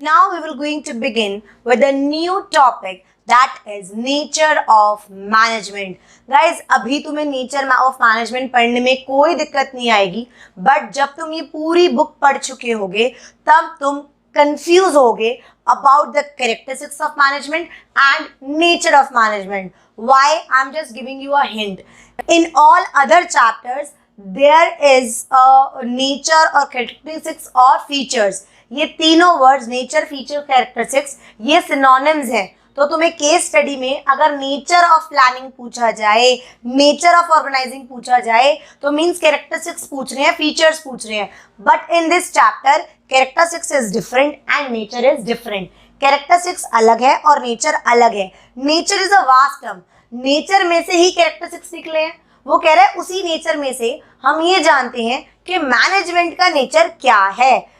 Now we will going to begin with a new topic that is nature of management. Guys, अभी तुम्हें nature of management पढ़ने में कोई दिक्कत नहीं आएगी, but जब तुम ये पूरी बुक पढ़ चुके होगे तब तुम confuse होगे about the characteristics of management and nature of management. Why? I'm just giving you a hint. In all other chapters, there is a nature or characteristics or features. ये तीनों वर्ड्स नेचर, फीचर, कैरेक्टरिस्टिक्स ये synonyms हैं. तो तुम्हें case study में अगर nature of planning पूछा जाए, नेचर ऑफ ऑर्गेनाइजिंग पूछा जाए, तो मींस कैरेक्टरिस्टिक्स पूछ रहे हैं, फीचर्स पूछ रहे हैं. But in this chapter characteristics is different and nature is different. Characteristics अलग है और नेचर अलग है. Nature is a vast term. Nature में से ही कैरेक्टरिस्टिक्स निकले हैं. वो कह रहे हैं उसी नेचर में से हम ये जानते हैं कि मैनेजमेंट का नेचर क्या है.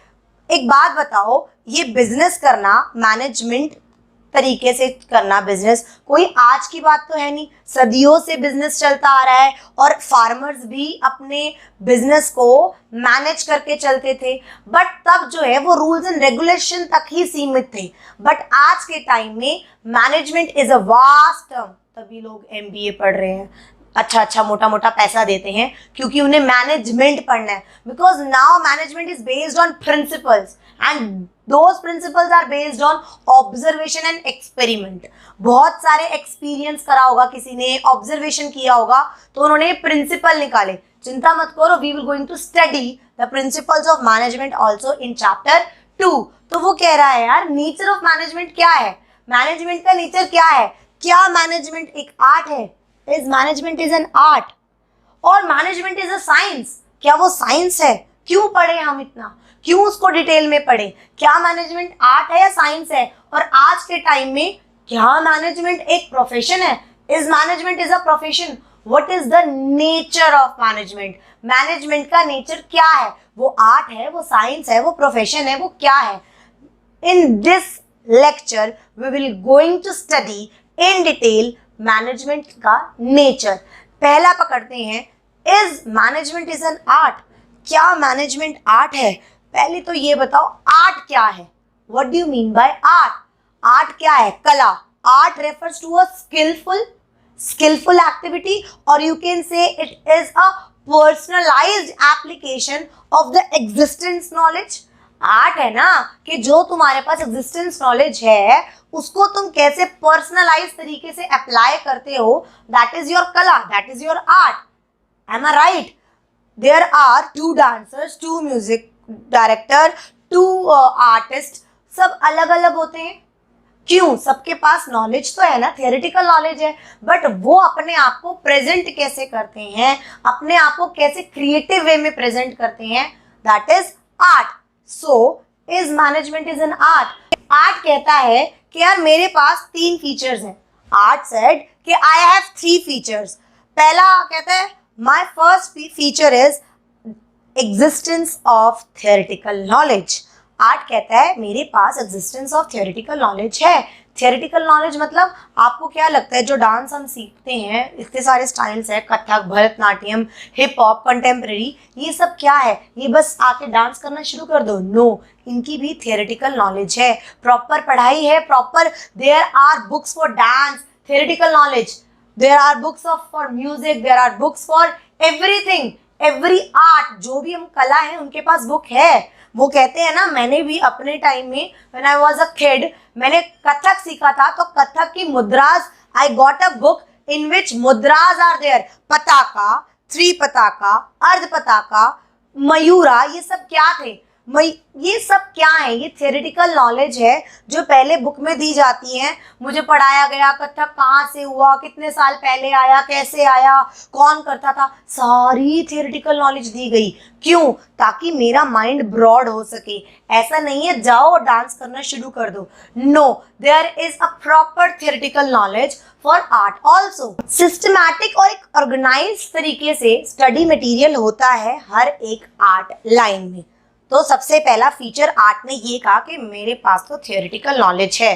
एक बात बताओ, ये बिजनेस करना, मैनेजमेंट तरीके से करना बिजनेस कोई आज की बात तो है नहीं. सदियों से बिजनेस चलता आ रहा है और फार्मर्स भी अपने बिजनेस को मैनेज करके चलते थे. बट तब जो है वो रूल्स एंड रेगुलेशन तक ही सीमित थे. बट आज के टाइम में management is a vast term. तभी लोग MBA पढ़ रहे हैं, अच्छा मोटा मोटा पैसा देते हैं क्योंकि उन्हें मैनेजमेंट पढ़ना है. Because now management is based on principles and those principles are based on observation and experiment. बहुत सारे एक्सपीरियंस करा होगा किसी ने, ऑब्जर्वेशन किया होगा, तो उन्होंने प्रिंसिपल निकाले. चिंता मत करो, we will going to study the principles of management also in chapter 2. तो वो कह रहा है यार नेचर ऑफ मैनेजमेंट क्या है, मैनेजमेंट का नेचर क्या है. क्या मैनेजमेंट एक आर्ट है? Is management is an art और management is a science? क्या वो साइंस है? क्यों पढ़े हम इतना, क्यों उसको डिटेल में पढ़े? क्या मैनेजमेंट आर्ट है या साइंस है? और आज के टाइम में क्या मैनेजमेंट एक प्रोफेशन है? Is management is a profession? What is the nature of management? Management का नेचर क्या है? वो आर्ट है, वो साइंस है, वो प्रोफेशन है, वो क्या है? In this lecture we will going to study in detail management का नेचर. पहला पकड़ते हैं, is management is an art. क्या मैनेजमेंट आर्ट है? पहले तो ये बताओ आर्ट क्या है. What do you mean by art? Art क्या है? कला. Art refers to a skilful activity और you can say it is a personalised application of the existence knowledge. Art है ना कि जो तुम्हारे पास एग्जिस्टेंस नॉलेज है उसको तुम कैसे पर्सनलाइज तरीके से अप्लाई करते हो. दैट इज योर कला, that is your art. Am I right? There are 2 dancers, 2 music director, 2 artist. सब अलग अलग होते हैं. क्यों? सबके पास नॉलेज तो है ना, थियोरेटिकल नॉलेज है, बट वो अपने आप को प्रेजेंट कैसे करते हैं, अपने आप को कैसे क्रिएटिव वे में प्रेजेंट करते हैं, that is art. So is management is an art. Art कहता है कि यार मेरे पास 3 फीचर्स हैं. आर्ट सेड कि आई हैव 3 फीचर्स. पहला कहता है my first feature is existence of theoretical knowledge. Art कहता है मेरे पास एग्जिस्टेंस ऑफ थियोरेटिकल नॉलेज है. थियोरेटिकल नॉलेज मतलब आपको क्या लगता है जो डांस हम सीखते हैं, इतने सारे स्टाइल्स है, Kathak, Bharatanatyam, hip hop, contemporary, ये सब क्या है? ये बस आके डांस करना शुरू कर दो? नो, इनकी भी थियोरेटिकल नॉलेज है, प्रॉपर पढ़ाई है, proper. There are books for dance, theoretical knowledge. There are books of for music, there are books for everything, every art. जो भी हम कला है उनके पास बुक है. वो कहते हैं ना, मैंने भी अपने टाइम में when I was a kid मैंने कथक सीखा था, तो कथक की mudras, I got a book in which mudras are there. Pataka, tripataka, अर्ध पताका, मयूरा, ये सब क्या थे? ये सब क्या है? ये थियोरेटिकल नॉलेज है जो पहले बुक में दी जाती है. मुझे पढ़ाया गया कथक कहाँ से हुआ, कितने साल पहले आया, कैसे आया, कौन करता था, सारी थियोरेटिकल नॉलेज दी गई. क्यों? ताकि मेरा माइंड ब्रॉड हो सके. ऐसा नहीं है जाओ और डांस करना शुरू कर दो. No, there is a proper theoretical knowledge for art also. Systematic और एक ऑर्गेनाइज तरीके से स्टडी मटेरियल होता है हर एक आर्ट लाइन में. तो सबसे पहला फीचर आर्ट ने ये कहा कि मेरे पास तो थियोरेटिकल नॉलेज है.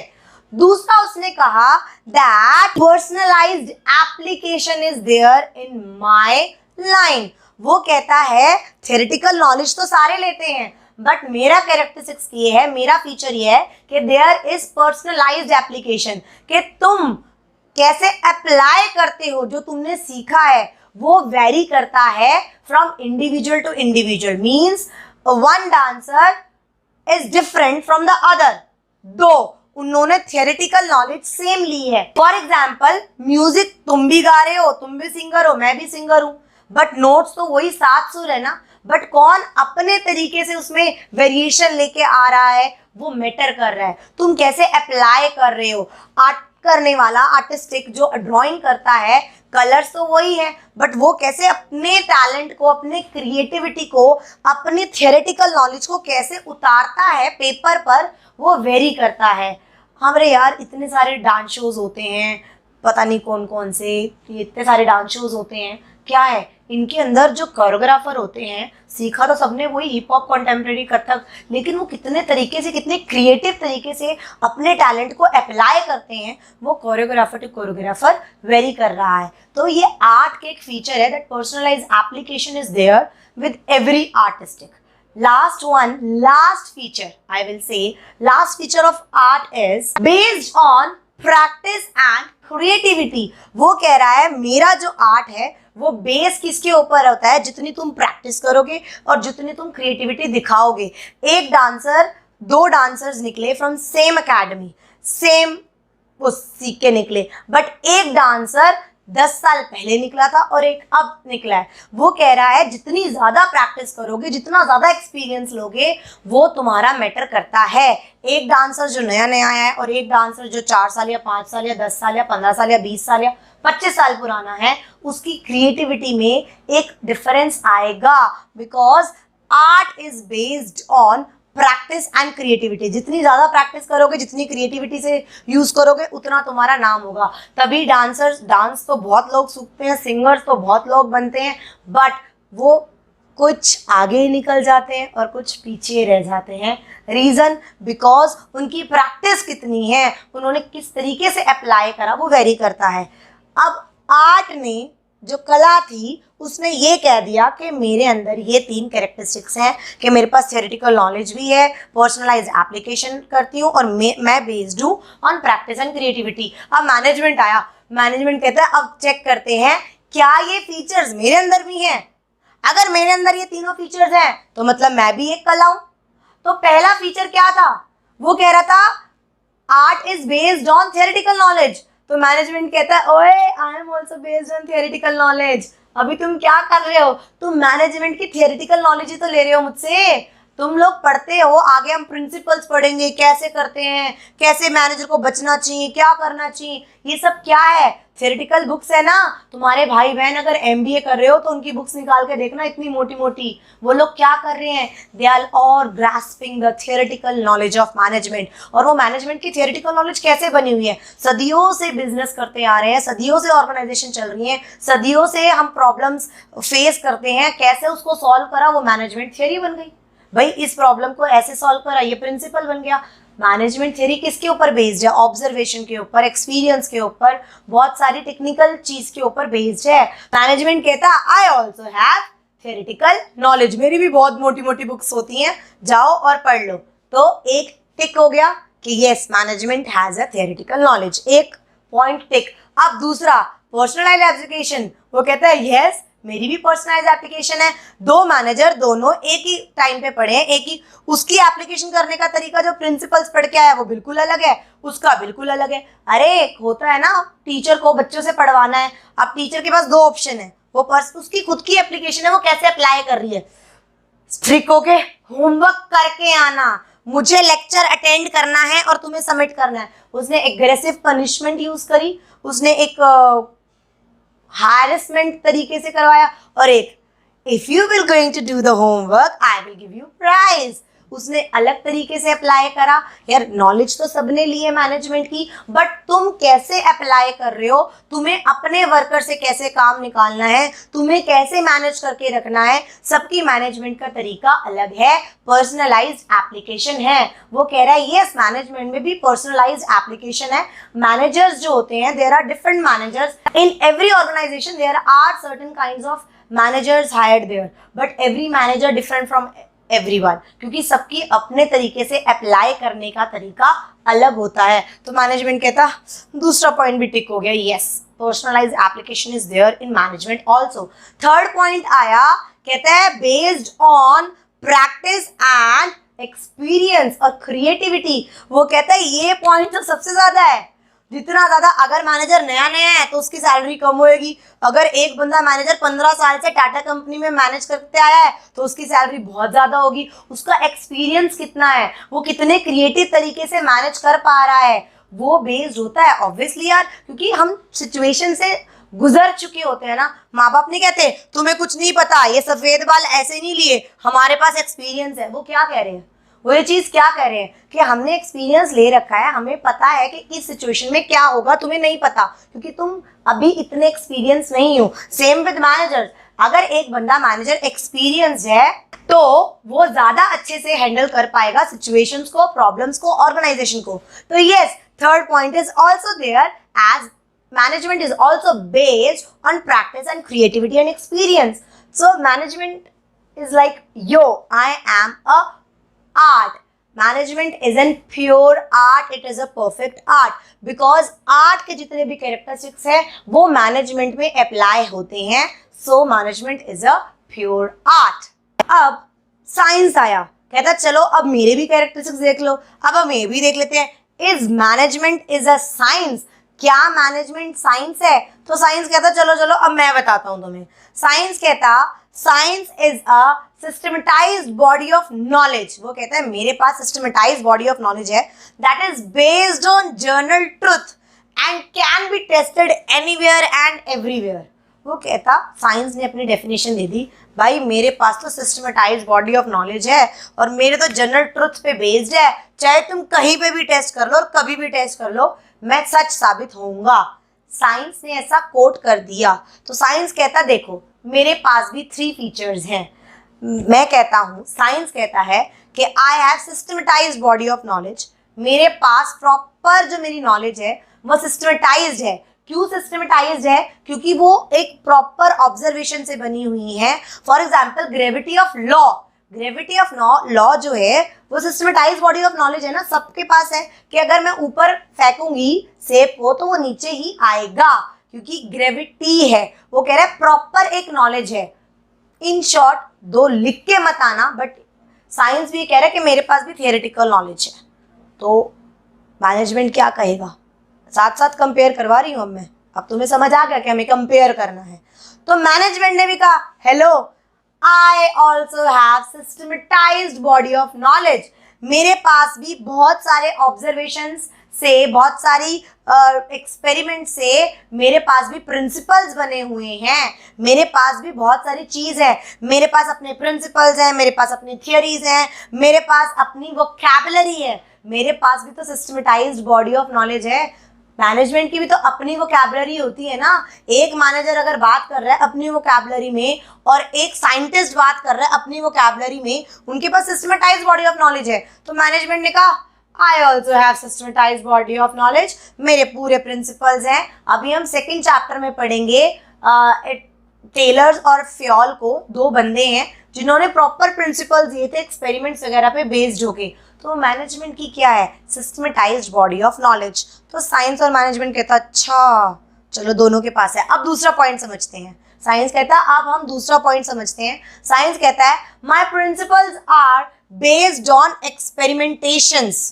दूसरा उसने कहा that personalised application is there in my line. वो कहता है थियोरेटिकल नॉलेज तो सारे लेते हैं बट मेरा कैरेक्टरिस्टिक्स ये है, मेरा फीचर ये है कि देयर इज पर्सनलाइज्ड एप्लीकेशन, कि तुम कैसे अप्लाई करते हो, जो तुमने सीखा है वो वेरी करता है from individual to individual. Means one dancer is different from the other, though उन्होंने थियोरेटिकल नॉलेज सेम ली है। फॉर एग्जाम्पल म्यूजिक तुम भी गा रहे हो, तुम भी सिंगर हो, मैं भी सिंगर हूं, बट नोट्स तो वही 7 सुर है ना, बट कौन अपने तरीके से उसमें वेरिएशन लेके आ रहा है वो मैटर कर रहा है। तुम कैसे अप्लाई कर रहे हो, आर्ट करने वाला आर्टिस्टिक जो ड्राइंग करता है, कलर्स तो वही है, बट वो कैसे अपने टैलेंट को, अपने क्रिएटिविटी को, अपने थियोरेटिकल नॉलेज को कैसे उतारता है पेपर पर, वो वेरी करता है। हमारे यार इतने सारे डांस शोज होते हैं, पता नहीं कौन कौन से, ये इतने सारे डांस शोज होते हैं, क्या है इनके अंदर जो कोरियोग्राफर होते हैं, सीखा तो सबने वही हिप हॉप, कंटेम्प्रेरी, कथक, लेकिन वो कितने तरीके से, कितने क्रिएटिव तरीके से अपने टैलेंट को अप्लाई करते हैं, वो कोरियोग्राफर टू कोरियोग्राफर वेरी कर रहा है। तो ये आर्ट के एक फीचर है, that personalised application is there with every artistic. Last one, last feature, I will say, last feature of art is based on practice and creativity। वो कह रहा है मेरा जो आर्ट है वो बेस किसके ऊपर होता है, जितनी तुम प्रैक्टिस करोगे और जितनी तुम क्रिएटिविटी दिखाओगे। एक डांसर, 2 डांसर्स निकले फ्रॉम सेम एकेडमी, सेम वो सीख के निकले, बट एक डांसर 10 साल पहले निकला था और एक अब निकला है। वो कह रहा है जितनी ज़्यादा प्रैक्टिस करोगे, जितना ज़्यादा एक्सपीरियंस लोगे, वो तुम्हारा मैटर करता है। एक डांसर जो नया नया है और एक डांसर जो 4 साल या 5 साल या 10 साल या 15 साल या 20 साल या 25 साल पुराना है, उसकी क्रिएटिविटी में एक डिफरेंस आएगा, because art is based on practice and creativity. जितनी ज़्यादा प्रैक्टिस करोगे, जितनी क्रिएटिविटी से यूज़ करोगे, उतना तुम्हारा नाम होगा। तभी डांस तो बहुत लोग सीखते हैं, सिंगर्स तो बहुत लोग बनते हैं, बट वो कुछ आगे ही निकल जाते हैं और कुछ पीछे रह जाते हैं। रीज़न बिकॉज उनकी प्रैक्टिस कितनी है, उन्होंने किस तरीके से अप्लाई करा, वो वेरी करता है। अब आर्ट ने, जो कला थी, उसने ये कह दिया कि मेरे अंदर ये 3 कैरेक्टरिस्टिक्स हैं, कि मेरे पास थियोरेटिकल नॉलेज भी है, पर्सनलाइज एप्लीकेशन करती हूँ और मैं बेस्ड हूँ ऑन प्रैक्टिस एंड क्रिएटिविटी। अब मैनेजमेंट आया, मैनेजमेंट कहता है अब चेक करते हैं क्या ये फीचर्स मेरे अंदर भी हैं। अगर मेरे अंदर ये तीनों फीचर्स हैं तो मतलब मैं भी एक कला हूँ। तो पहला फीचर क्या था, वो कह रहा था art is based on theoretical knowledge. तो मैनेजमेंट कहता है ओए I am also based on theoretical knowledge. अभी तुम क्या कर रहे हो, तुम मैनेजमेंट की थियोरेटिकल नॉलेज ही तो ले रहे हो मुझसे। तुम लोग पढ़ते हो, आगे हम प्रिंसिपल्स पढ़ेंगे, कैसे करते हैं, कैसे मैनेजर को बचना चाहिए, क्या करना चाहिए, ये सब क्या है, थियोरेटिकल बुक्स है ना। तुम्हारे भाई बहन अगर MBA कर रहे हो तो उनकी बुक्स निकाल के देखना, इतनी मोटी मोटी। वो लोग क्या कर रहे हैं, they are all grasping the theoretical knowledge of management. और वो मैनेजमेंट की थियोरेटिकल नॉलेज कैसे बनी हुई है, सदियों से बिजनेस करते आ रहे हैं, सदियों से ऑर्गेनाइजेशन चल रही है, सदियों से हम प्रॉब्लम्स फेस करते हैं, कैसे उसको सॉल्व करा, वो मैनेजमेंट थियोरी बन गई। भाई इस प्रॉब्लम को ऐसे सॉल्व करा, ये प्रिंसिपल बन गया। मैनेजमेंट थियरी किसके ऊपर बेस्ड है, ऑब्जर्वेशन के ऊपर, एक्सपीरियंस के ऊपर, बहुत सारी टेक्निकल चीज के ऊपर बेस्ड है। मैनेजमेंट कहता है I also have theoretical knowledge, मेरी भी बहुत मोटी मोटी बुक्स होती हैं, जाओ और पढ़ लो। तो एक टिक हो गया कि yes management has a theoretical knowledge, एक पॉइंट टिक। अब दूसरा पर्सनलाइज्ड एप्लीकेशन, वो कहता है यस मेरी भी पर्सनलाइज एप्लीकेशन है। 2 मैनेजर दोनों एक ही टाइम पे पढ़े हैं, एक ही, उसकी एप्लीकेशन करने का तरीका जो प्रिंसिपल्स पढ़ के आया वो बिल्कुल अलग है, उसका बिल्कुल अलग है। अरे होता है ना, टीचर को बच्चों से पढ़वाना है, अब टीचर के पास 2 ऑप्शन है, वो उसकी खुद की एप्लीकेशन है, वो कैसे अप्लाई कर रही है, स्ट्रिक्ट होके होमवर्क करके आना, मुझे लेक्चर अटेंड करना है और तुम्हें सबमिट करना है। उसने एग्रेसिव पनिशमेंट यूज करी, उसने एक हैरेसमेंट तरीके से करवाया, और एक if you will going to do the homework I will give you prize, उसने अलग तरीके से अप्लाई करा। यार नॉलेज तो सबने ली है मैनेजमेंट की, बट तुम कैसे अप्लाई कर रहे हो, तुम्हें अपने वर्कर से कैसे काम निकालना है, तुम्हें कैसे मैनेज करके रखना है, सबकी मैनेजमेंट का तरीका अलग है, पर्सनलाइज्ड एप्लीकेशन है। वो कह रहा है यस मैनेजमेंट में भी पर्सनलाइज्ड एप्लीकेशन है। मैनेजर्स जो होते हैं, there are different managers in every organisation, there are certain kinds of managers hired there, but every manager different from everyone, क्योंकि सबकी अपने तरीके से अप्लाई करने का तरीका अलग होता है। तो मैनेजमेंट कहता दूसरा पॉइंट भी टिक हो गया, yes personalised application is there in management also. Third point आया, कहता है based on practice and experience और क्रिएटिविटी। वो कहता है ये पॉइंट तो सबसे ज्यादा है, जितना ज्यादा अगर मैनेजर नया नया है तो उसकी सैलरी कम होएगी, अगर एक बंदा मैनेजर 15 साल से टाटा कंपनी में मैनेज करते आया है तो उसकी सैलरी बहुत ज्यादा होगी। उसका एक्सपीरियंस कितना है, वो कितने क्रिएटिव तरीके से मैनेज कर पा रहा है, वो बेस्ड होता है ऑब्वियसली यार, क्योंकि हम सिचुएशन से गुजर चुके होते हैं ना। माँ बाप नहीं कहते तुम्हें कुछ नहीं पता, ये सफेद बाल ऐसे नहीं लिए, हमारे पास एक्सपीरियंस है। वो क्या कह रहे हैं, वो ये चीज क्या कह रहे हैं कि हमने एक्सपीरियंस ले रखा है, हमें पता है कि इस सिचुएशन में क्या होगा, तुम्हें नहीं पता क्योंकि तुम अभी इतने एक्सपीरियंस नहीं हो। सेम विद मैनेजर, अगर एक बंदा मैनेजर एक्सपीरियंस है तो वो ज्यादा अच्छे से हैंडल कर पाएगा सिचुएशंस को, प्रॉब्लम्स को, ऑर्गेनाइजेशन को। तो yes, third point is also there as management is also based on practice and creativity and experience. So management is like, yo, I am a art. Management isn't pure art, it is a perfect art, because art के जितने भी characteristics हैं वो management में apply होते हैं। So management is a pure art. अब science आया, कहता चलो अब मेरे भी characteristics देख लो, अब हम ये भी देख लेते हैं। Is management is a science? क्या मैनेजमेंट साइंस है? तो साइंस कहता चलो चलो अब मैं बताता हूं तुम्हें। साइंस कहता science is a systematised body of knowledge. वो कहता है मेरे पास सिस्टमेटाइज्ड बॉडी ऑफ नॉलेज है that is based on journal truth and can be tested anywhere and everywhere. वो कहता साइंस ने अपनी डेफिनेशन दे दी, भाई मेरे पास तो सिस्टमेटाइज्ड बॉडी ऑफ नॉलेज है और मेरे तो जनरल ट्रुथ पे बेस्ड है, चाहे तुम कहीं पे भी टेस्ट कर लो और कभी भी टेस्ट कर लो, मैं सच साबित होऊंगा। साइंस ने ऐसा कोट कर दिया। तो साइंस कहता देखो मेरे पास भी 3 फीचर्स हैं। मैं कहता हूँ, साइंस कहता है कि I have systematised body of knowledge, मेरे पास प्रॉपर जो मेरी नॉलेज है वो सिस्टमेटाइज्ड है। क्यों सिस्टमेटाइज्ड है? क्योंकि वो एक प्रॉपर ऑब्जर्वेशन से बनी हुई है। For example gravity of law, gravity of law जो है वो सिस्टमेटाइज्ड बॉडी ऑफ नॉलेज है ना, सबके पास है कि अगर मैं ऊपर फेंकूंगी सेब को तो वो नीचे ही आएगा क्योंकि ग्रेविटी है। वो कह रहा है प्रॉपर एक नॉलेज है। इन शॉर्ट, दो लिख के मत आना, बट साइंस भी कह रहा है कि मेरे पास भी थियोरेटिकल नॉलेज है। तो मैनेजमेंट क्या कहेगा? साथ साथ कंपेयर करवा रही हूँ अब मैं, अब तुम्हें समझ आ गया कि हमें कंपेयर करना है। तो मैनेजमेंट ने भी कहा hello, I also have systematized body of knowledge. मेरे पास भी बहुत सारे ऑब्जर्वेशंस से, बहुत सारी एक्सपेरिमेंट से मेरे पास भी प्रिंसिपल्स बने हुए हैं, मेरे पास भी बहुत सारी चीज़ है, मेरे पास अपने प्रिंसिपल्स हैं, मेरे पास अपनी थियोरीज हैं, मेरे पास अपनी वोकैबुलरी है, मेरे पास भी तो सिस्टमेटाइज्ड बॉडी ऑफ नॉलेज है। मैनेजमेंट की भी तो अपनी वोकैबुलरी होती है ना। एक मैनेजर अगर बात कर रहा है अपनी वोकैबुलरी में और एक साइंटिस्ट बात कर रहा है अपनी वोकैबुलरी में, उनके पास सिस्टमेटाइज्ड बॉडी ऑफ नॉलेज है। तो मैनेजमेंट ने कहा I also have systematised body of knowledge, मेरे पूरे प्रिंसिपल्स हैं। अभी हम सेकेंड चैप्टर में पढ़ेंगे टेलर्स और फ्योल को, 2 बंदे हैं जिन्होंने प्रॉपर प्रिंसिपल्स दिए थे एक्सपेरिमेंट्स वगैरह पे बेस्ड होके। तो मैनेजमेंट की क्या है? Systematised body of knowledge. तो साइंस और मैनेजमेंट कहता अच्छा चलो दोनों के पास है। अब दूसरा पॉइंट समझते हैं। साइंस कहता है अब हम दूसरा पॉइंट समझते हैं। साइंस कहता है my principles are based on experimentations.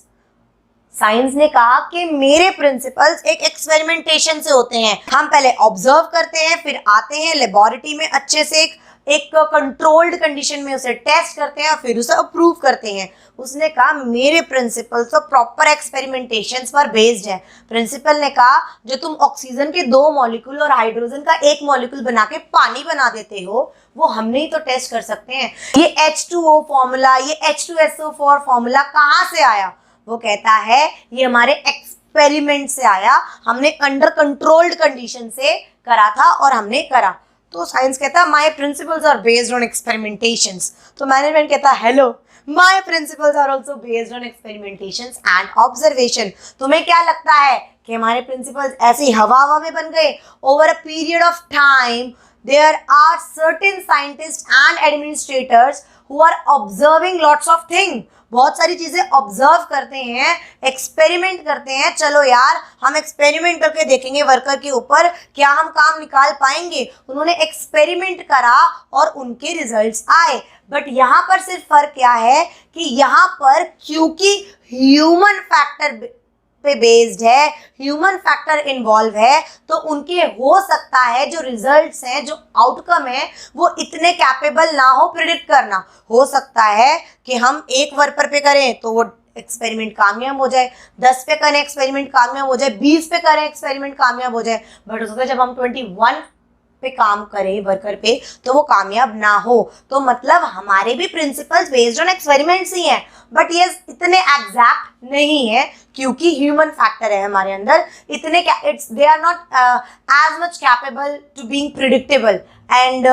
Science ने कहा कि मेरे प्रिंसिपल्स एक एक्सपेरिमेंटेशन से होते हैं। हम पहले ऑब्जर्व करते हैं, फिर आते हैं लेबोरेटरी में अच्छे से एक कंट्रोल्ड कंडीशन में उसे टेस्ट करते हैं और फिर उसे अप्रूव करते हैं। उसने कहा मेरे प्रिंसिपल्स तो प्रॉपर एक्सपेरिमेंटेशंस पर बेस्ड है। प्रिंसिपल ने कहा जो तुम ऑक्सीजन के 2 मॉलिक्यूल और हाइड्रोजन का 1 मॉलिक्यूल बना के पानी बना देते हो, वो हमने ही तो टेस्ट कर सकते हैं। ये H2O फॉर्मूला, ये H2SO4 फॉर्मूला कहाँ से आया? वो कहता है ये हमारे एक्सपेरिमेंट से आया, हमने अंडर कंट्रोल्ड कंडीशन से करा था और हमने करा। तो साइंस कहता है my principles are based on experimentations. तो मैनेजमेंट कहता है hello, my principles are also based on experimentations and observation. तुम्हें क्या लगता है कि हमारे प्रिंसिपल्स ऐसे हवा में बन गए? Over a period of time there are certain scientists and administrators who are observing lots of things. बहुत सारी चीजें ऑब्जर्व करते हैं, एक्सपेरिमेंट करते हैं. चलो यार हम एक्सपेरिमेंट करके देखेंगे वर्कर के ऊपर क्या हम काम निकाल पाएंगे. उन्होंने एक्सपेरिमेंट करा और उनके रिजल्ट्स आए. बट यहाँ पर सिर्फ फर्क क्या है कि यहाँ पर क्योंकि ह्यूमन फैक्टर पे बेस्ड है, ह्यूमन फैक्टर इन्वॉल्व है, तो उनके हो सकता है जो रिजल्ट्स हैं, जो आउटकम है, वो इतने कैपेबल ना हो प्रिडिक्ट करना. हो सकता है कि हम एक वर्कर पे करें तो वो एक्सपेरिमेंट कामयाब हो जाए, 10 पे करें एक्सपेरिमेंट कामयाब हो जाए, 20 पे करें एक्सपेरिमेंट कामयाब हो जाए. बट हो सकता है जब हम 21 पे काम करें वर्कर पे तो वो कामयाब ना हो. तो मतलब हमारे भी प्रिंसिपल्स बेस्ड ऑन एक्सपेरिमेंट्स ही हैं, बट ये इतने एग्जैक्ट नहीं है क्योंकि ह्यूमन फैक्टर है हमारे अंदर. इतने they are not as much capable to being predictable and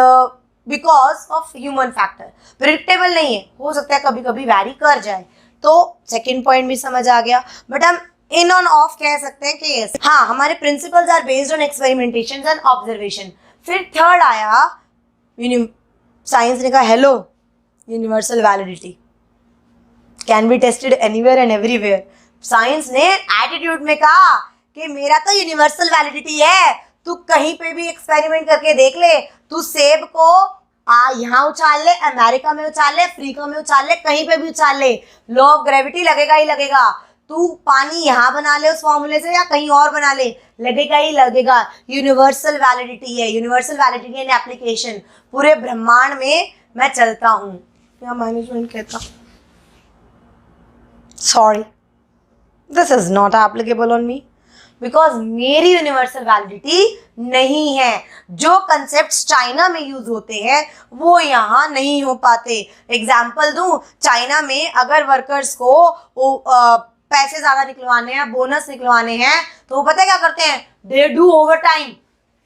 because of human factor. Predictable नहीं है, हो सकता है कभी कभी वैरी कर जाए. तो सेकेंड पॉइंट भी समझ आ गया. बट हम इन ऑन ऑफ कह सकते हैं कि यस, हाँ हमारे principles are based on experimentation and observation. फिर थर्ड आया, साइंस ने कहा hello universal validity can be tested anywhere and everywhere. Science ने एटीट्यूड में कहा कि मेरा तो यूनिवर्सल वैलिडिटी है, तू कहीं पे भी एक्सपेरिमेंट करके देख ले. तू सेब को यहाँ उछाल ले, अमेरिका में उछाल ले, अफ्रीका में उछाल ले, कहीं पे भी उछाल ले, लॉ ऑफ ग्रेविटी लगेगा ही लगेगा. तू पानी यहाँ बना ले उस फॉर्मूले से या कहीं और बना ले, लगेगा ही लगेगा. यूनिवर्सल वैलिडिटी है, यूनिवर्सल वैलिडिटी एंड एप्लीकेशन. पूरे ब्रह्मांड में मैं चलता हूँ. क्या मैनेजमेंट कहता, sorry this is not applicable on me because मेरी यूनिवर्सल वैलिडिटी नहीं है. जो कंसेप्ट्स चाइना में यूज होते हैं वो यहाँ नहीं हो पाते. एग्जाम्पल दूं, चाइना में अगर वर्कर्स को पैसे ज्यादा निकलवाने हैं, बोनस निकलवाने हैं, तो वो पता है क्या करते हैं, they do over time.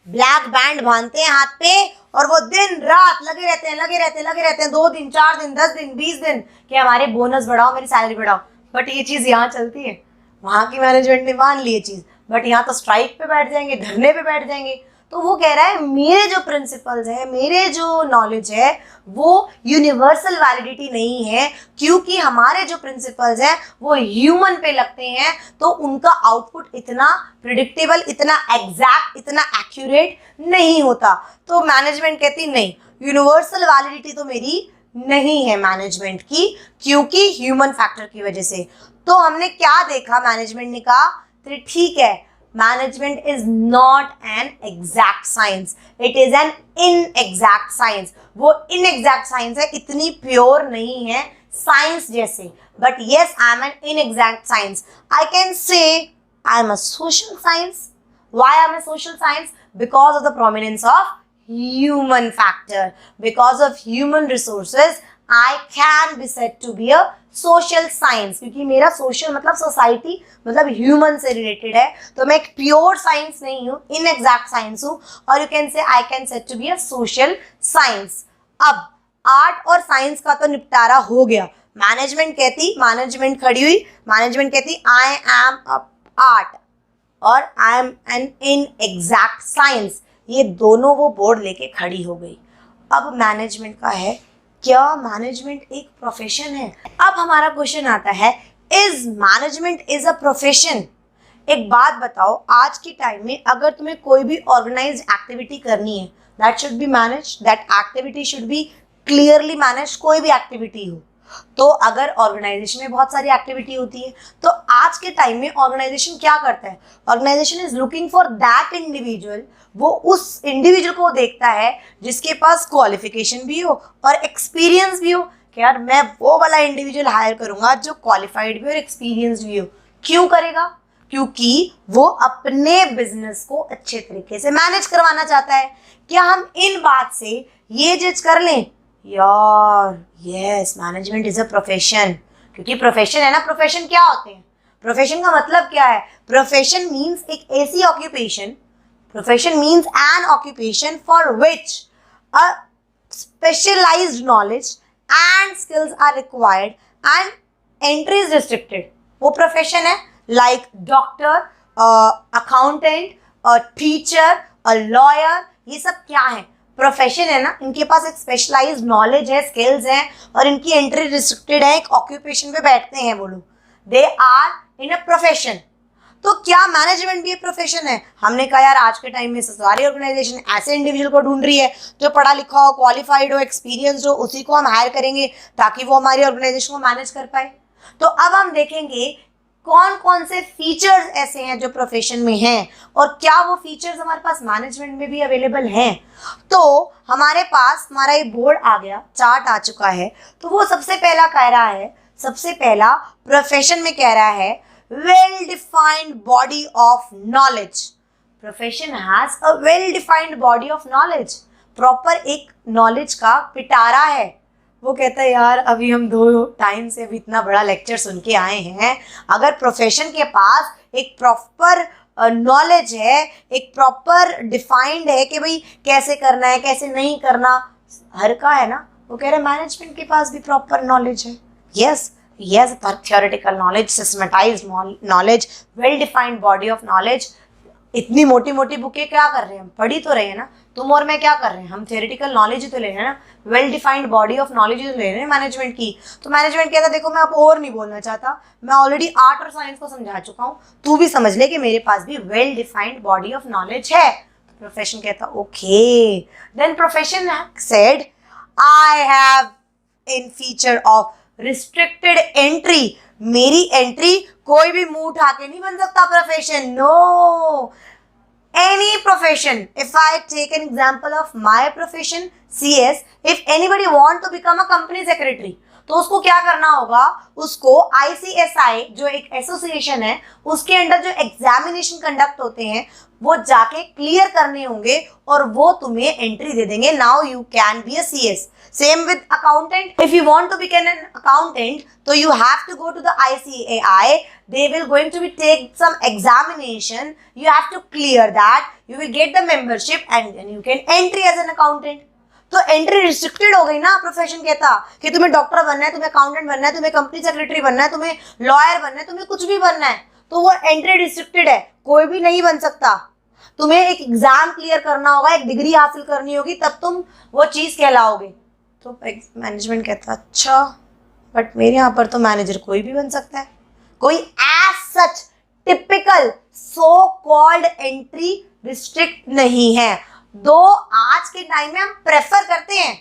Black band बांधते हैं हाथ पे और वो दिन रात लगे रहते हैं 2 दिन 4 दिन 10 दिन 20 दिन कि हमारे बोनस बढ़ाओ, मेरी सैलरी बढ़ाओ. बट ये चीज यहाँ चलती है, वहां की मैनेजमेंट ने मान ली ये चीज, बट यहाँ तो स्ट्राइक पे बैठ जाएंगे, धरने पे बैठ जाएंगे. तो वो कह रहा है मेरे जो प्रिंसिपल्स है, मेरे जो नॉलेज है वो यूनिवर्सल वैलिडिटी नहीं है क्योंकि हमारे जो प्रिंसिपल्स हैं वो ह्यूमन पे लगते हैं. तो उनका आउटपुट इतना प्रिडिक्टेबल, इतना एग्जैक्ट, इतना एक्यूरेट नहीं होता. तो मैनेजमेंट कहती नहीं, यूनिवर्सल वैलिडिटी तो मेरी नहीं है मैनेजमेंट की क्योंकि ह्यूमन फैक्टर की वजह से. तो हमने क्या देखा, मैनेजमेंट ने कहा ठीक है, management is not an exact science, it is an inexact science. वो इनएग्जैक्ट साइंस है, इतनी प्योर नहीं है साइंस जैसे. But yes, I am an inexact science. I can say I am a social science. Why I am a social science? Because of the prominence of human factor, because of human resources I can be said to be a social science. क्योंकि मेरा social मतलब society मतलब human से related है, तो मैं एक pure science नहीं हूँ, इनएग्जैक्ट साइंस हूँ. और you can say I can said to be a social science. अब आर्ट और साइंस का तो निपटारा हो गया. मैनेजमेंट खड़ी हुई, मैनेजमेंट कहती आई एम अ आर्ट और आई एम एन इनएग्जैक्ट साइंस. ये दोनों वो बोर्ड लेके खड़ी हो गई. अब मैनेजमेंट का है, क्या मैनेजमेंट एक प्रोफेशन है? अब हमारा क्वेश्चन आता है, is management is a profession? एक बात बताओ, आज के टाइम में अगर तुम्हें कोई भी ऑर्गेनाइज्ड एक्टिविटी करनी है, that should be manage, that activity should be clearly manage. कोई भी एक्टिविटी हो तो अगर ऑर्गेनाइजेशन में बहुत सारी एक्टिविटी होती है तो आज के टाइम में ऑर्गेनाइजेशन क्या करता है, organisation is looking for that individual. वो उस इंडिविजुअल को देखता है जिसके पास क्वालिफिकेशन भी हो और एक्सपीरियंस भी हो कि यार मैं वो वाला इंडिविजुअल हायर करूंगा जो क्वालिफाइड भी और एक्सपीरियंस भी हो. क्यों करेगा? क्योंकि वो अपने बिजनेस को अच्छे तरीके से मैनेज करवाना चाहता है. क्या हम इन बात से ये जज कर लें यार yes management is a profession? क्योंकि प्रोफेशन है ना. प्रोफेशन क्या होते हैं? प्रोफेशन का मतलब क्या है? प्रोफेशन मीन्स एक ऐसी occupation, profession means an occupation for which a specialised knowledge and skills are required and entry is restricted. वो प्रोफेशन है like doctor, accountant, teacher, lawyer. ये सब क्या है? प्रोफेशन है ना, इनके पास एक स्पेशलाइज्ड नॉलेज है, स्किल्स हैं, और इनकी एंट्री रिस्ट्रिक्टेड है, एक ऑक्यूपेशन पे बैठते हैं वो लोग, they are in a profession. तो क्या मैनेजमेंट भी एक प्रोफेशन है? हमने कहा यार आज के टाइम में सारी ऑर्गेनाइजेशन ऐसे इंडिविजुअल को ढूंढ रही है जो पढ़ा लिखा हो, क्वालिफाइड हो, एक्सपीरियंस्ड हो, उसी को हम हायर करेंगे ताकि वो हमारी ऑर्गेनाइजेशन को मैनेज कर पाए। तो अब हम देखेंगे कौन कौन से फीचर्स ऐसे हैं जो प्रोफेशन में हैं और क्या वो फीचर्स हमारे पास मैनेजमेंट में भी अवेलेबल हैं। तो हमारे पास हमारा ये बोर्ड आ गया, चार्ट आ चुका है। तो वो सबसे पहला कह रहा है, सबसे पहला प्रोफेशन में कह रहा है well defined body of knowledge. Profession has a well defined body of knowledge, proper एक नॉलेज का पिटारा है। वो कहता है यार अभी हम 2 टाइम से अभी इतना बड़ा लेक्चर सुन के आए हैं, अगर प्रोफेशन के पास एक प्रॉपर नॉलेज है, एक प्रॉपर डिफाइंड है कि भाई कैसे करना है कैसे नहीं करना, हर का है ना। वो कह रहे मैनेजमेंट के पास भी प्रॉपर नॉलेज है। Yes, yes, theoretical knowledge, systematized knowledge, well defined body of knowledge। इतनी मोटी मोटी बुकें क्या कर रहे हैं, हम पढ़ी तो रहे हैं ना, तुम और मैं क्या कर रहे हैं, हम theoretical knowledge ही तो ले रहे हैं ना, well defined body of knowledge ही तो ले रहे हैं मैनेजमेंट की। तो मैनेजमेंट कहता है देखो मैं अब और नहीं बोलना चाहता, मैं ऑलरेडी आर्ट और साइंस को समझा चुका हूँ, तू भी समझ ले कि मेरे पास भी well defined body of knowledge है। प्रोफेशन कहता okay, then profession said I have in feature of restricted entry. मेरी एंट्री कोई भी मुंह उठा के नहीं बन सकता profession, no, any profession. If I take an example of my profession CS, if anybody want to become a company secretary, तो उसको क्या करना होगा, उसको ICSI जो एक एसोसिएशन है उसके अंडर जो एग्जामिनेशन कंडक्ट होते हैं वो जाके क्लियर करने होंगे और वो तुम्हें एंट्री दे देंगे। Now you can be a CS। Same with accountant. If you want to become an accountant, so you have to go to the ICAI. They will going to be take some examination. You have to clear that. You will get the membership and then you can entry as an accountant. तो entry restricted हो गई ना। Profession कहता कि तुम्हें doctor बनना है, तुम्हें अकाउंटेंट बनना है, तुम्हें कंपनी सेक्रेटरी बनना है, तुम्हें लॉयर बनना है, तुम्हें कुछ भी बनना है, तो वो एंट्री रिस्ट्रिक्टेड है, कोई भी नहीं बन सकता। तुम्हें एक एग्जाम क्लियर करना होगा, एक डिग्री हासिल करनी होगी, तब तुम वो चीज कहलाओगे। तो मैनेजमेंट कहता अच्छा बट मेरे यहाँ पर तो मैनेजर कोई भी बन सकता है, कोई as such typical so called entry restrict नहीं है। दो आज के टाइम में हम प्रेफर करते हैं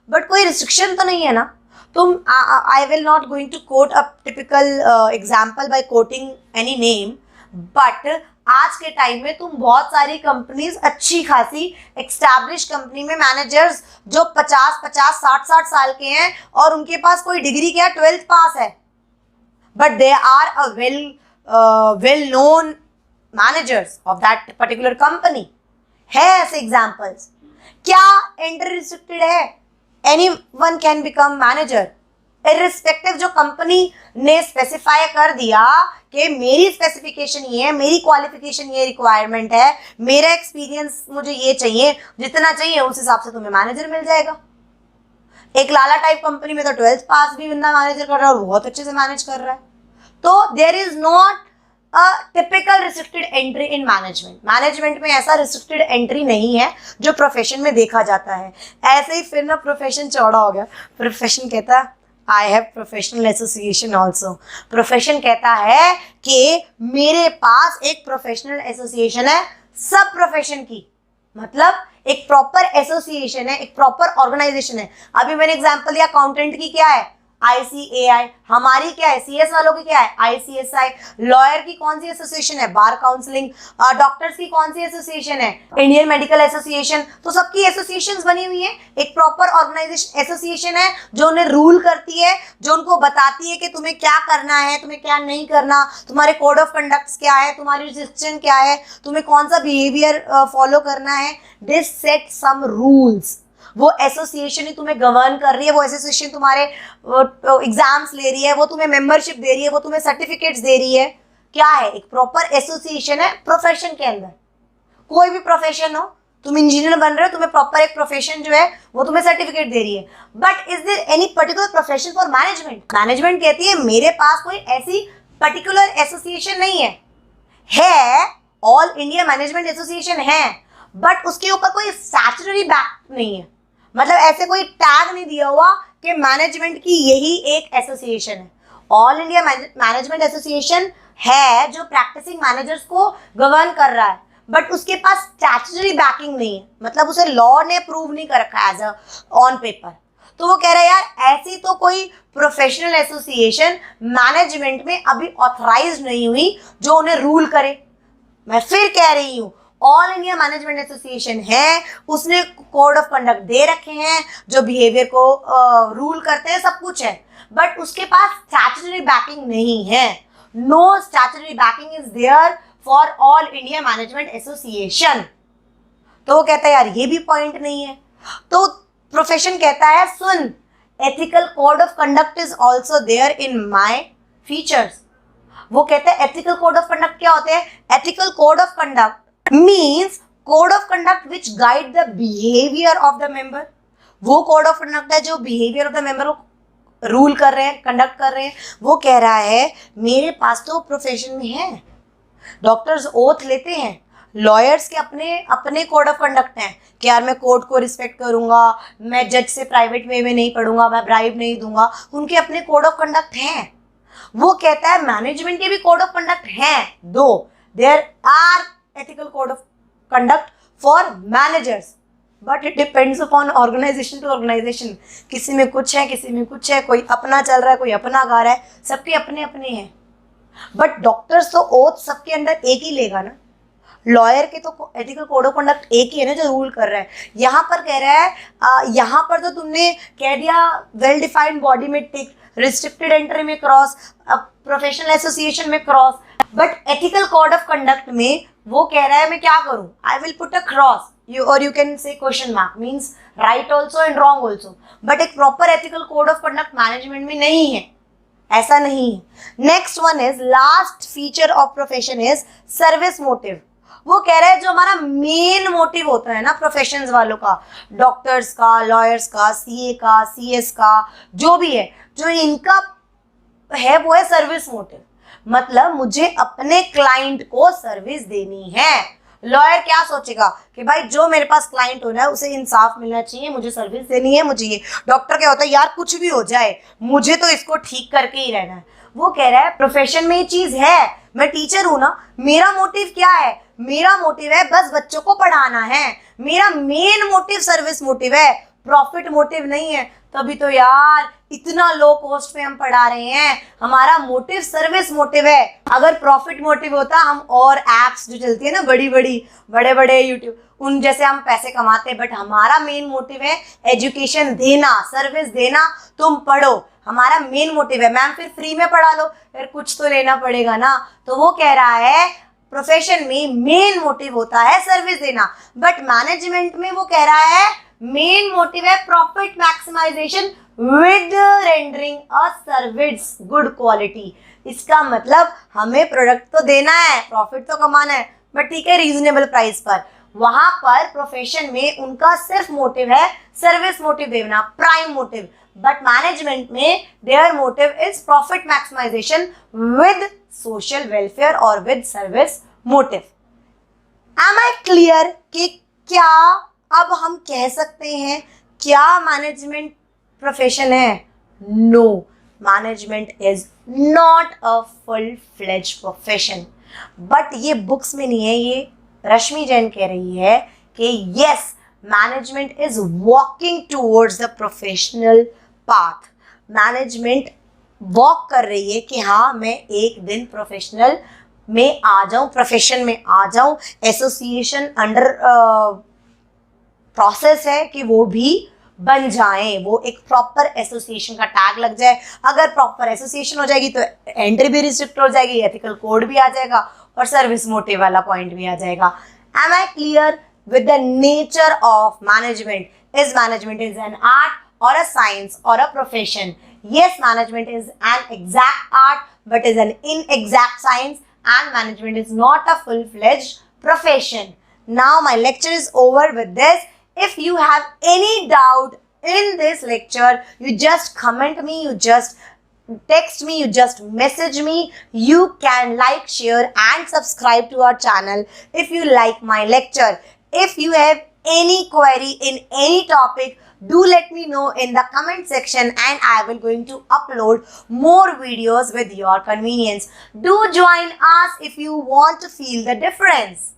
बट कोई रिस्ट्रिक्शन तो नहीं है ना। तुम I will not going to quote a typical example by quoting any name, but आज के टाइम में तुम बहुत सारी कंपनीज अच्छी खासी एस्टैब्लिश कंपनी में मैनेजर्स जो 50-50, 60-60 साल के हैं और उनके पास कोई डिग्री क्या 12th पास है, but they are a well known managers of that particular company. है ऐसे एग्जाम्पल्स। क्या एंट्री रिस्ट्रिक्टेड है? Anyone can become manager irrespective. जो कंपनी ने स्पेसिफाई कर दिया कि मेरी स्पेसिफिकेशन ये है, मेरी क्वालिफिकेशन ये रिक्वायरमेंट है, मेरा एक्सपीरियंस मुझे ये चाहिए, जितना चाहिए उस हिसाब से तुम्हें मैनेजर मिल जाएगा। एक लाला टाइप कंपनी में तो 12th पास भी बंदा मैनेजर कर रहा है और बहुत अच्छे से मैनेज कर रहा है। तो there is not a typical restricted entry in management. Management में ऐसा रिस्ट्रिक्टेड एंट्री नहीं है जो प्रोफेशन में देखा जाता है। ऐसे ही फिर ना प्रोफेशन चौड़ा हो गया। प्रोफेशन कहता है I have professional association also. Profession कहता है कि मेरे पास एक प्रोफेशनल एसोसिएशन है सब प्रोफेशन की, मतलब एक प्रॉपर एसोसिएशन है, एक प्रॉपर ऑर्गेनाइजेशन है। अभी मैंने एग्जांपल दिया अकाउंटेंट की क्या है ICAI, हमारी क्या है CS वालों की क्या है ICSI, लॉयर की कौन सी एसोसिएशन है बार काउंसलिंग, डॉक्टर्स की कौन सी एसोसिएशन है इंडियन मेडिकल एसोसिएशन। तो सबकी एसोसिएशंस बनी हुई है, एक प्रॉपर ऑर्गेनाइजेशन एसोसिएशन है जो उन्हें रूल करती है, जो उनको बताती है कि तुम्हें क्या करना है, तुम्हें क्या नहीं करना, तुम्हारे कोड ऑफ कंडक्ट क्या है, तुम्हारी रिस्ट्रिक्शन क्या है, तुम्हें कौन सा बिहेवियर फॉलो करना है। This set some rules. वो एसोसिएशन ही तुम्हें गवर्न कर रही है, वो एसोसिएशन तुम्हारे एग्जाम्स ले रही है, वो तुम्हें मेंबरशिप दे रही है, वो तुम्हें सर्टिफिकेट्स दे रही है। क्या है? एक प्रॉपर एसोसिएशन है प्रोफेशन के अंदर। कोई भी प्रोफेशन हो, तुम इंजीनियर बन रहे हो, तुम्हें प्रॉपर एक प्रोफेशन जो है वो तुम्हें सर्टिफिकेट दे रही है। But is there any particular profession for management? Management कहती है मेरे पास कोई ऐसी पर्टिकुलर एसोसिएशन नहीं है। ऑल इंडिया मैनेजमेंट एसोसिएशन है, बट उसके ऊपर कोई स्टैट्यूटरी बैक नहीं है, मतलब ऐसे कोई टैग नहीं दिया हुआ कि मैनेजमेंट की यही एक एसोसिएशन है। ऑल इंडिया मैनेजमेंट एसोसिएशन है जो प्रैक्टिसिंग मैनेजर्स को गवर्न कर रहा है, बट उसके पास स्टैट्यूटरी बैकिंग नहीं है, मतलब उसे लॉ ने अप्रूव नहीं कर रखा एज अ ऑन पेपर। तो वो कह रहे हैं यार ऐसी तो कोई प्रोफेशनल एसोसिएशन मैनेजमेंट में अभी ऑथराइज नहीं हुई जो उन्हें रूल करे। मैं फिर कह रही हूँ, ऑल इंडिया मैनेजमेंट एसोसिएशन है, उसने कोड ऑफ कंडक्ट दे रखे हैं जो बिहेवियर को रूल करते हैं, सब कुछ है, बट उसके पास स्टैट्यूटरी बैकिंग नहीं है। No statutory backing is there for All India Management Association. तो वो कहता है यार ये भी पॉइंट नहीं है। तो प्रोफेशन कहता है सुन, ethical code of conduct is also there in my features. वो कहते हैं एथिकल कोड ऑफ कंडक्ट क्या होते हैं? Ethical code of conduct means code of conduct which guide the behaviour of the member. वो कोड ऑफ कंडक्ट है जो behaviour of the member को रूल कर रहे हैं, कंडक्ट कर रहे हैं। वो कह रहा है मेरे पास तो प्रोफेशन में है, डॉक्टर्स ओथ लेते हैं, लॉयर्स के अपने अपने कोड ऑफ कंडक्ट हैं कि यार मैं कोर्ट को रिस्पेक्ट करूंगा, मैं जज से प्राइवेट वे में नहीं पढ़ूंगा, मैं ब्राइब नहीं दूंगा, उनके अपने कोड ऑफ कंडक्ट हैं। वो कहता है मैनेजमेंट के भी कोड ऑफ कंडक्ट हैं, though there are ethical code of conduct for managers, but it depends upon organisation to organisation. किसी में कुछ है, किसी में कुछ है, कोई अपना चल रहा है, कोई अपना गा रहा है, सबके अपने अपने हैं। बट डॉक्टर्स तो ओथ सबके अंदर एक ही लेगा ना, लॉयर के तो एथिकल कोड ऑफ कंडक्ट एक ही है ना जो रूल कर रहा है। यहाँ पर कह रहा है यहाँ पर तो तुमने कह दिया वेल डिफाइंड बॉडी में टिक, रिस्ट्रिक्टेड एंट्री में क्रॉस, प्रोफेशनल एसोसिएशन में cross, but ethical code of conduct में वो कह रहा है मैं क्या करूँ, I will put a cross you can say question mark, means right also and wrong also. But एक proper ethical code of conduct management में नहीं है, ऐसा नहीं है। Next one is last feature of profession is service motive. वो कह रहे हैं जो हमारा मेन मोटिव होता है ना प्रोफेशंस वालों का, डॉक्टर्स का, लॉयर्स का, सीए का, सीएस का, जो भी है, जो इनका है वो है सर्विस मोटिव। मतलब मुझे अपने क्लाइंट को सर्विस देनी है। लॉयर क्या सोचेगा कि भाई जो मेरे पास क्लाइंट हो रहा है उसे इंसाफ मिलना चाहिए, मुझे सर्विस देनी है, मुझे ये। डॉक्टर क्या होता है यार कुछ भी हो जाए मुझे तो इसको ठीक करके ही रहना है। वो कह रहा है प्रोफेशन में ये चीज है, मैं टीचर हूं ना, मेरा मोटिव क्या है? मेरा मोटिव है बस बच्चों को पढ़ाना है, मेरा मेन मोटिव सर्विस मोटिव है, प्रॉफिट मोटिव नहीं है। तभी तो यार इतना लो कॉस्ट पे हम पढ़ा रहे हैं, हमारा मोटिव सर्विस मोटिव है। अगर प्रॉफिट मोटिव होता हम और एप्स जो चलती है ना बड़ी बड़ी बड़े बड़े यूट्यूब उन जैसे हम पैसे कमाते, बट हमारा मेन मोटिव है एजुकेशन देना, सर्विस देना, तुम पढ़ो, हमारा मेन मोटिव है। मैम फिर फ्री में पढ़ा लो, फिर कुछ तो लेना पड़ेगा ना। तो वो कह रहा है प्रोफेशन में मेन मोटिव होता है सर्विस देना, बट मैनेजमेंट में वो कह रहा है मेन मोटिव है profit maximisation with rendering a service good quality. इसका मतलब हमें प्रोडक्ट तो देना है, प्रॉफिट तो कमाना है, बट ठीक है रीजनेबल प्राइस पर। वहां पर प्रोफेशन में उनका सिर्फ मोटिव है सर्विस मोटिव देना, प्राइम मोटिव। बट मैनेजमेंट में their motive is profit maximisation with social welfare और with service motive. Am I clear कि क्या अब हम कह सकते हैं क्या मैनेजमेंट प्रोफेशन है? No, management is not a full fledge profession. But ये बुक्स में नहीं है, ये रश्मि जैन कह रही है कि yes management is walking towards the professional path. Management walk कर रही है कि हाँ मैं एक दिन प्रोफेशनल में आ जाऊं, प्रोफेशन में आ जाऊं। एसोसिएशन अंडर प्रोसेस है कि वो भी बन जाएं, वो एक प्रॉपर एसोसिएशन का टैग लग जाए। अगर प्रॉपर एसोसिएशन हो जाएगी तो एंट्री भी रिस्ट्रिक्ट हो जाएगी, एथिकल कोड भी आ जाएगा और सर्विस मोटिव वाला पॉइंट भी आ जाएगा। Am I clear with the nature of management? Is management is an art or a science or a profession? Yes, management is an exact art but is an inexact science, and management is not a full-fledged profession. Now my lecture is over with this. If you have any doubt in this lecture, you just comment me, you just text me, you just message me. You can like, share and subscribe to our channel if you like my lecture. if you have any query in any topic, do let me know in the comment section and I will going to upload more videos with your convenience. Do join us if you want to feel the difference.